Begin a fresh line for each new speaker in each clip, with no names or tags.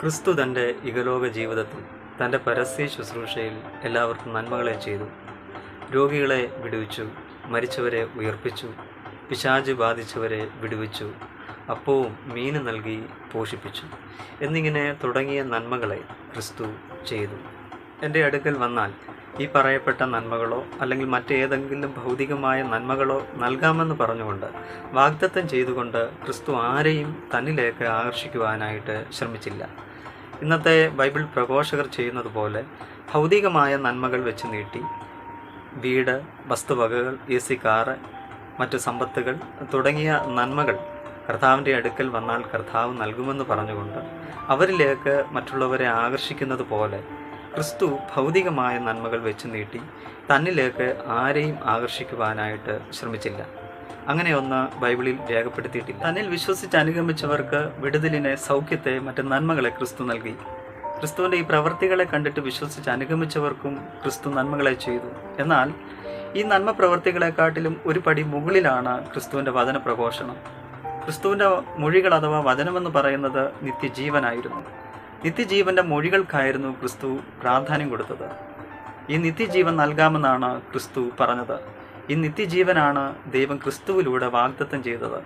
ക്രിസ്തു തൻ്റെ ഇഹലോക ജീവിതത്തിൽ തൻ്റെ പരസ്യ ശുശ്രൂഷയിൽ എല്ലാവർക്കും നന്മകളെ ചെയ്തു. രോഗികളെ വിടുവിച്ചു, മരിച്ചവരെ ഉയർപ്പിച്ചു, പിശാച് ബാധിച്ചവരെ വിടുവിച്ചു, അപ്പവും മീനും നൽകി പോഷിപ്പിച്ചു എന്നിങ്ങനെ തുടങ്ങിയ നന്മകളെ ക്രിസ്തു ചെയ്തു. എൻ്റെ അടുക്കൽ വന്നാൽ ഈ പറയപ്പെട്ട നന്മകളോ അല്ലെങ്കിൽ മറ്റേതെങ്കിലും ഭൗതികമായ നന്മകളോ നൽകാമെന്ന് പറഞ്ഞുകൊണ്ട് വാഗ്ദത്തം ചെയ്തുകൊണ്ട് ക്രിസ്തു ആരെയും തന്നിലേക്ക് ആകർഷിക്കുവാനായിട്ട് ശ്രമിച്ചില്ല. ഇന്നത്തെ ബൈബിൾ പ്രഘോഷകർ ചെയ്യുന്നത് പോലെ ഭൗതികമായ നന്മകൾ വെച്ച് നീട്ടി വീട്, വസ്തുവകകൾ, AC കാറ്, മറ്റു സമ്പത്തുകൾ തുടങ്ങിയ നന്മകൾ കർത്താവിൻ്റെ അടുക്കൽ വന്നാൽ കർത്താവ് നൽകുമെന്ന് പറഞ്ഞുകൊണ്ട് അവരിലേക്ക് മറ്റുള്ളവരെ ആകർഷിക്കുന്നത് പോലെ ക്രിസ്തു ഭൗതികമായ നന്മകൾ വെച്ച് നീട്ടി തന്നിലേക്ക് ആരെയും ആകർഷിക്കുവാനായിട്ട് ശ്രമിച്ചില്ല. അങ്ങനെയൊന്ന് ബൈബിളിൽ രേഖപ്പെടുത്തിയിട്ടില്ല. തന്നിൽ വിശ്വസിച്ച് അനുഗമിച്ചവർക്ക് വിടുതലിനെ, സൗഖ്യത്തെ, മറ്റ് നന്മകളെ ക്രിസ്തു നൽകി. ക്രിസ്തുവിൻ്റെ ഈ പ്രവൃത്തികളെ കണ്ടിട്ട് വിശ്വസിച്ച് അനുഗമിച്ചവർക്കും ക്രിസ്തു നന്മകളെ ചെയ്തു. എന്നാൽ ഈ നന്മ പ്രവൃത്തികളെക്കാട്ടിലും ഒരു പടി മുകളിലാണ് ക്രിസ്തുവിൻ്റെ വചന പ്രഘോഷണം. ക്രിസ്തുവിൻ്റെ മൊഴികൾ അഥവാ വചനമെന്ന് പറയുന്നത് നിത്യജീവനായിരുന്നു. നിത്യജീവൻ്റെ മൊഴികൾക്കായിരുന്നു ക്രിസ്തു പ്രാധാന്യം കൊടുത്തത്. ഈ നിത്യജീവൻ നൽകാമെന്നാണ് ക്രിസ്തു പറഞ്ഞത്. ഈ നിത്യജീവനാണ് ദൈവം ക്രിസ്തുവിലൂടെ വാഗ്ദത്തം ചെയ്തത്.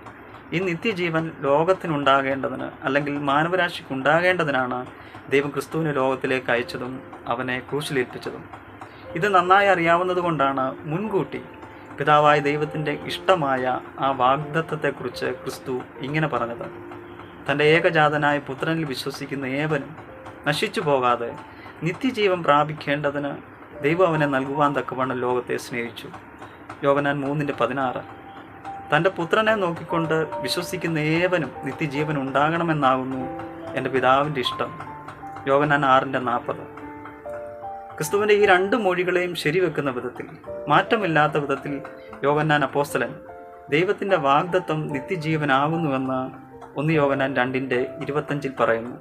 ഈ നിത്യജീവൻ ലോകത്തിനുണ്ടാകേണ്ടതിന് അല്ലെങ്കിൽ മാനവരാശിക്കുണ്ടാകേണ്ടതിനാണ് ദൈവം ക്രിസ്തുവിനെ ലോകത്തിലേക്ക് അയച്ചതും അവനെ ക്രൂശിലേൽപ്പിച്ചതും. ഇത് നന്നായി അറിയാവുന്നത് കൊണ്ടാണ് മുൻകൂട്ടി പിതാവായ ദൈവത്തിൻ്റെ ഇഷ്ടമായ ആ വാഗ്ദത്തത്തെക്കുറിച്ച് ക്രിസ്തു ഇങ്ങനെ പറഞ്ഞത്: തൻ്റെ ഏകജാതനായ പുത്രനിൽ വിശ്വസിക്കുന്ന ഏവനും നശിച്ചു പോകാതെ നിത്യജീവൻ പ്രാപിക്കേണ്ടതിന് ദൈവം അവനെ നൽകുവാൻ തക്കവണ്ണം ലോകത്തെ സ്നേഹിച്ചു. യോഹന്നാൻ 3:16. തൻ്റെ പുത്രനെ നോക്കിക്കൊണ്ട് വിശ്വസിക്കുന്ന ഏവനും നിത്യജീവൻ ഉണ്ടാകണമെന്നാകുന്നു എൻ്റെ പിതാവിൻ്റെ ഇഷ്ടം. യോഹന്നാൻ 6:40. ക്രിസ്തുവിൻ്റെ ഈ രണ്ട് മൊഴികളെയും ശരിവെക്കുന്ന വിധത്തിൽ, മാറ്റമില്ലാത്ത വിധത്തിൽ യോഹന്നാൻ അപ്പോസ്തലൻ ദൈവത്തിൻ്റെ വാഗ്ദത്തം നിത്യജീവനാകുന്നുവെന്ന് 1 യോഹന്നാൻ 2:25 പറയുന്നു.